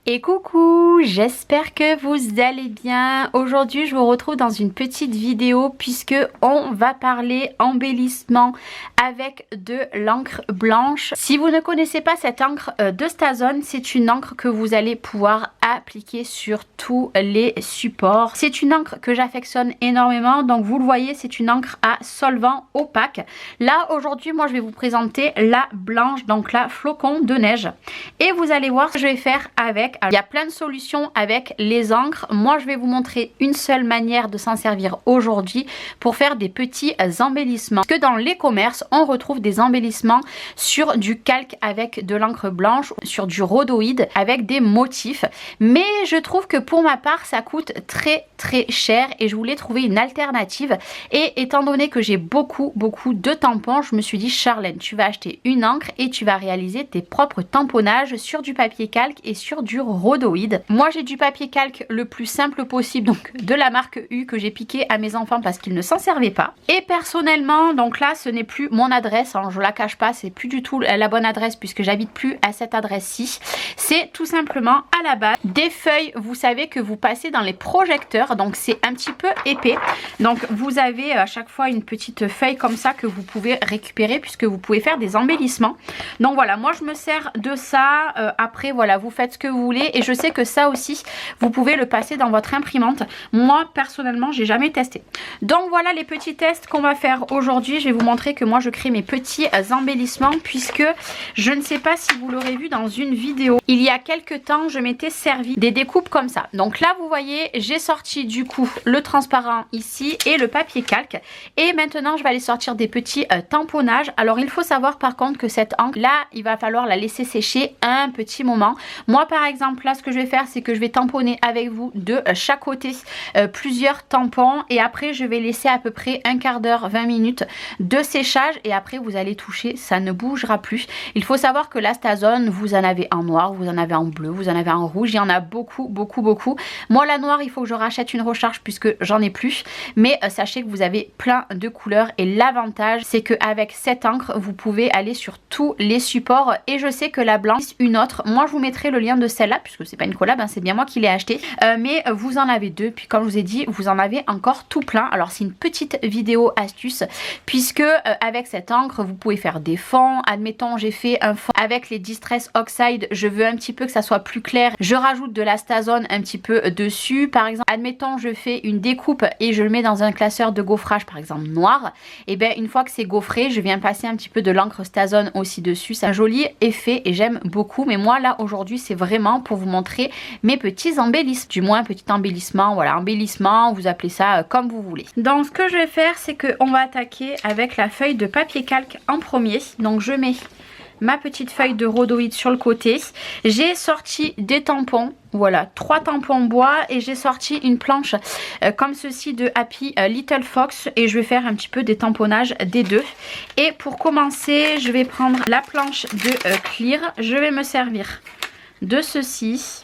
Et coucou, j'espère que vous allez bien. Aujourd'hui, je vous retrouve dans une petite vidéo puisque on va parler embellissement avec de l'encre blanche. Si vous ne connaissez pas cette encre de Stazone, c'est une encre que vous allez pouvoir appliquer sur tous les supports. C'est une encre que j'affectionne énormément. Donc vous le voyez, c'est une encre à solvant opaque. Là, aujourd'hui, moi, je vais vous présenter la blanche, donc la flocon de neige. Et vous allez voir ce que je vais faire avec. Alors, il y a plein de solutions avec les encres. Moi, je vais vous montrer une seule manière de s'en servir aujourd'hui pour faire des petits embellissements. Parce que dans les commerces, on retrouve des embellissements sur du calque avec de l'encre blanche, sur du rhodoïde avec des motifs. Mais je trouve que pour ma part, ça coûte très cher et je voulais trouver une alternative. Et étant donné que j'ai beaucoup de tampons, je me suis dit, Charlène, tu vas acheter une encre et tu vas réaliser tes propres tamponnages sur du papier calque et sur du rhodoïde. Moi, j'ai du papier calque le plus simple possible, donc de la marque U, que j'ai piqué à mes enfants parce qu'ils ne s'en servaient pas. Et personnellement, donc là, ce n'est plus mon adresse, hein, je la cache pas, c'est plus du tout la bonne adresse puisque j'habite plus à cette adresse-ci. C'est tout simplement à la base des feuilles, vous savez, que vous passez dans les projecteurs, donc c'est un petit peu épais. Donc vous avez à chaque fois une petite feuille comme ça que vous pouvez récupérer puisque vous pouvez faire des embellissements. Donc voilà, moi je me sers de ça. Après voilà, vous faites ce que vous voulez. Et je sais que ça aussi, vous pouvez le passer dans votre imprimante. Moi, personnellement, j'ai jamais testé. Donc voilà les petits tests qu'on va faire aujourd'hui. Je vais vous montrer que moi, je crée mes petits embellissements puisque je ne sais pas si vous l'aurez vu dans une vidéo. Il y a quelques temps, je m'étais servi des découpes comme ça. Donc là, vous voyez, j'ai sorti du coup le transparent ici et le papier calque. Et maintenant, je vais aller sortir des petits tamponnages. Alors, il faut savoir par contre que cette encre, là, il va falloir la laisser sécher un petit moment. Moi, par exemple, là, ce que je vais faire, c'est que je vais tamponner avec vous de chaque côté plusieurs tampons. Et après, je vais laisser à peu près un quart d'heure, 20 minutes de séchage. Et après, vous allez toucher, ça ne bougera plus. Il faut savoir que la Stazone, vous en avez en noir, vous en avez en bleu, vous en avez en rouge. Il y en a beaucoup. Moi, la noire, il faut que je rachète une recharge puisque j'en ai plus. Mais sachez que vous avez plein de couleurs. Et l'avantage, c'est qu'avec cette encre, vous pouvez aller sur tous les supports. Et je sais que la blanche, une autre. Moi, je vous mettrai le lien de celle-là puisque c'est pas une collab, hein, c'est bien moi qui l'ai acheté. Mais vous en avez deux. Puis comme je vous ai dit, vous en avez encore tout plein. Alors, c'est une petite vidéo astuce puisque avec cette encre, vous pouvez faire des fonds. Admettons, j'ai fait un fond avec les Distress Oxide. Je veux un petit peu que ça soit plus clair. Je rajoute de la Stazone un petit peu dessus. Par exemple, admettons, je fais une découpe et je le mets dans un classeur de gaufrage, par exemple noir. Et bien, une fois que c'est gaufré, je viens passer un petit peu de l'encre Stazone aussi dessus. C'est un joli effet et j'aime beaucoup. Mais moi, là, aujourd'hui, c'est vraiment pour vous montrer mes petits embellissements. Du moins, petit embellissement. Voilà, embellissement, vous appelez ça comme vous voulez. Donc, ce que je vais faire, c'est qu'on va attaquer avec la feuille de papier calque en premier. Donc, je mets ma petite feuille de rhodoïde sur le côté. J'ai sorti des tampons. Voilà, 3 tampons bois et j'ai sorti une planche comme ceci de Happy Little Fox et je vais faire un petit peu des tamponnages des deux. Et pour commencer, je vais prendre la planche de Clear. Je vais me servir de ceci.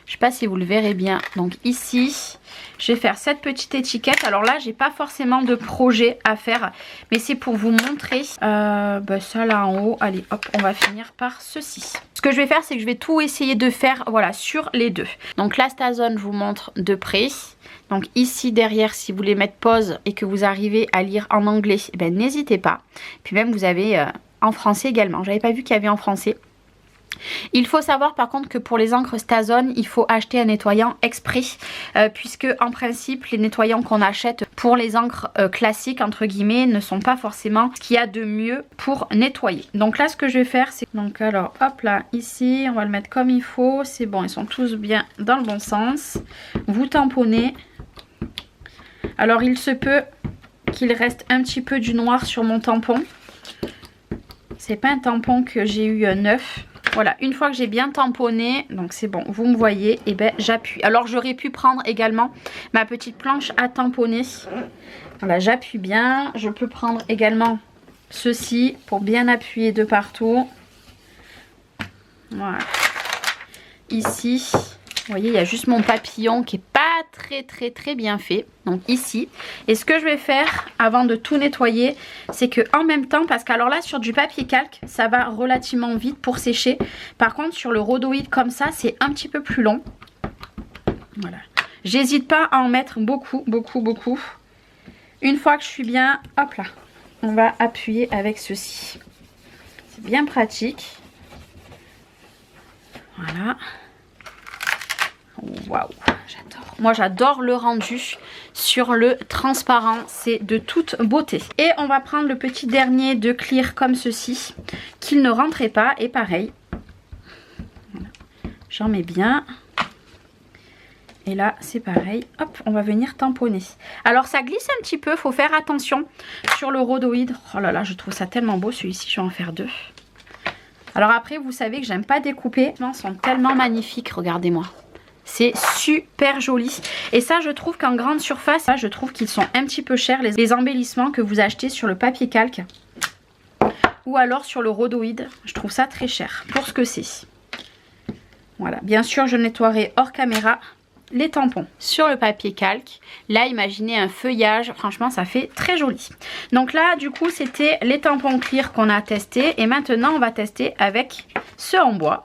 Je ne sais pas si vous le verrez bien. Donc ici, je vais faire cette petite étiquette. Alors là, j'ai pas forcément de projet à faire, mais c'est pour vous montrer ça là en haut. Allez, hop, on va finir par ceci. Ce que je vais faire, c'est que je vais tout essayer de faire, voilà, sur les deux. Donc la Stazone, je vous montre de près. Donc ici derrière, si vous voulez mettre pause et que vous arrivez à lire en anglais, eh ben, n'hésitez pas. Puis même, vous avez en français également. J'avais pas vu qu'il y avait en français. Il faut savoir par contre que pour les encres Stazone, il faut acheter un nettoyant exprès puisque en principe les nettoyants qu'on achète pour les encres classiques entre guillemets ne sont pas forcément ce qu'il y a de mieux pour nettoyer. Donc là ce que je vais faire c'est donc alors hop là ici on va le mettre comme il faut, c'est bon, ils sont tous bien dans le bon sens. Vous tamponnez. Alors il se peut qu'il reste un petit peu du noir sur mon tampon. C'est pas un tampon que j'ai eu neuf. Voilà, une fois que j'ai bien tamponné, donc c'est bon, vous me voyez, et ben j'appuie. Alors j'aurais pu prendre également ma petite planche à tamponner. Voilà, j'appuie bien. Je peux prendre également ceci pour bien appuyer de partout. Voilà. Ici, vous voyez, il y a juste mon papillon qui est pas très bien fait. Donc ici. Et ce que je vais faire avant de tout nettoyer, c'est que en même temps, parce qu'alors là sur du papier calque, ça va relativement vite pour sécher. Par contre sur le rhodoïde comme ça, c'est un petit peu plus long. Voilà. J'hésite pas à en mettre beaucoup. Une fois que je suis bien, hop là, on va appuyer avec ceci. C'est bien pratique. Voilà. Waouh, j'adore. Moi, j'adore le rendu sur le transparent. C'est de toute beauté. Et on va prendre le petit dernier de clear comme ceci, qu'il ne rentrait pas. Et pareil, voilà. J'en mets bien. Et là, c'est pareil. Hop, on va venir tamponner. Alors, ça glisse un petit peu. Faut faire attention sur le rhodoïde. Oh là là, je trouve ça tellement beau celui-ci. Je vais en faire 2. Alors après, vous savez que j'aime pas découper. Ils sont tellement magnifiques. Regardez-moi. C'est super joli. Et ça, je trouve qu'en grande surface, je trouve qu'ils sont un petit peu chers. Les embellissements que vous achetez sur le papier calque. Ou alors sur le rhodoïde. Je trouve ça très cher pour ce que c'est. Voilà. Bien sûr, je nettoierai hors caméra les tampons sur le papier calque. Là, imaginez un feuillage. Franchement, ça fait très joli. Donc là, du coup, c'était les tampons clear qu'on a testés. Et maintenant, on va tester avec ceux en bois.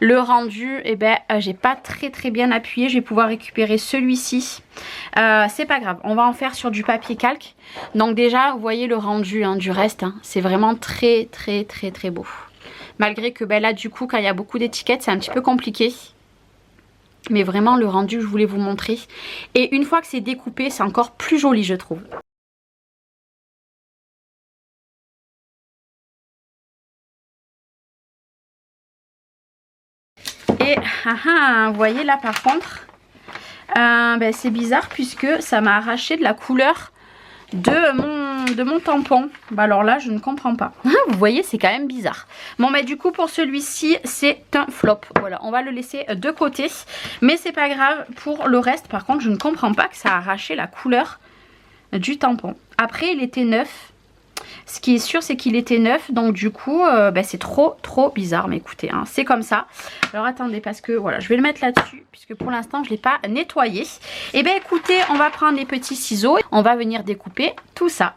Le rendu, eh ben, j'ai pas très bien appuyé. Je vais pouvoir récupérer celui-ci. C'est pas grave, on va en faire sur du papier calque. Donc déjà, vous voyez le rendu du reste. C'est vraiment très beau. Malgré que ben, là, du coup, quand il y a beaucoup d'étiquettes, c'est un petit peu compliqué. Mais vraiment, le rendu, je voulais vous montrer. Et une fois que c'est découpé, c'est encore plus joli, je trouve. Et vous voyez là par contre, ben, c'est bizarre puisque ça m'a arraché de la couleur de mon tampon. Bah alors là, je ne comprends pas. Vous voyez, c'est quand même bizarre. Bon, bah du coup, pour celui-ci, c'est un flop. Voilà, on va le laisser de côté. Mais c'est pas grave pour le reste. Par contre, je ne comprends pas que ça a arraché la couleur du tampon. Après, il était neuf. Ce qui est sûr, c'est qu'il était neuf. Donc du coup, bah, c'est trop bizarre. Mais écoutez, c'est comme ça. Alors attendez, parce que voilà, je vais le mettre là-dessus. Puisque pour l'instant, je ne l'ai pas nettoyé. Et bien écoutez, on va prendre les petits ciseaux. On va venir découper tout ça.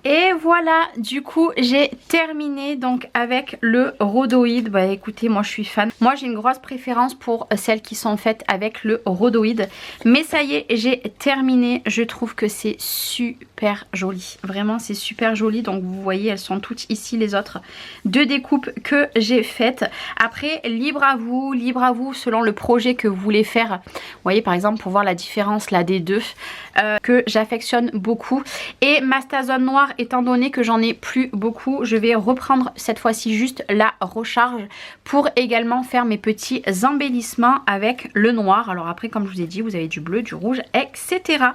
Et voilà, du coup j'ai terminé donc avec le rhodoïde. Bah écoutez, moi je suis fan. Moi j'ai une grosse préférence pour celles qui sont faites avec le rhodoïde. Mais ça y est, j'ai terminé. Je trouve que c'est super joli. Vraiment c'est super joli. Donc vous voyez, elles sont toutes ici les autres deux découpes que j'ai faites. Après, libre à vous selon le projet que vous voulez faire. Vous voyez par exemple pour voir la différence là des deux que j'affectionne beaucoup. Et ma Stazone noire, étant donné que j'en ai plus beaucoup, je vais reprendre cette fois-ci juste la recharge pour également faire mes petits embellissements avec le noir. Alors après, comme je vous ai dit, vous avez du bleu, du rouge, etc.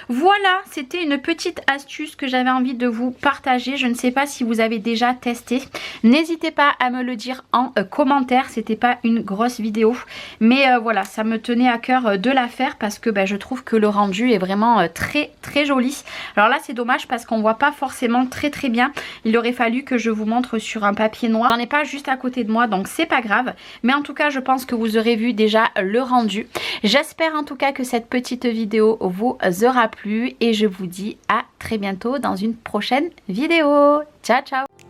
Voilà, c'était une petite astuce que j'avais envie de vous partager. Je ne sais pas si vous avez déjà testé. N'hésitez pas à me le dire en commentaire. C'était pas une grosse vidéo, mais voilà, ça me tenait à cœur de la faire parce que je trouve que le rendu est vraiment très très joli. Alors là, c'est dommage parce qu'on voit pas forcément très très bien. Il aurait fallu que je vous montre sur un papier noir. J'en ai pas juste à côté de moi, donc c'est pas grave. Mais en tout cas, je pense que vous aurez vu déjà le rendu. J'espère en tout cas que cette petite vidéo vous aura plu et je vous dis à très bientôt dans une prochaine vidéo. Ciao ciao!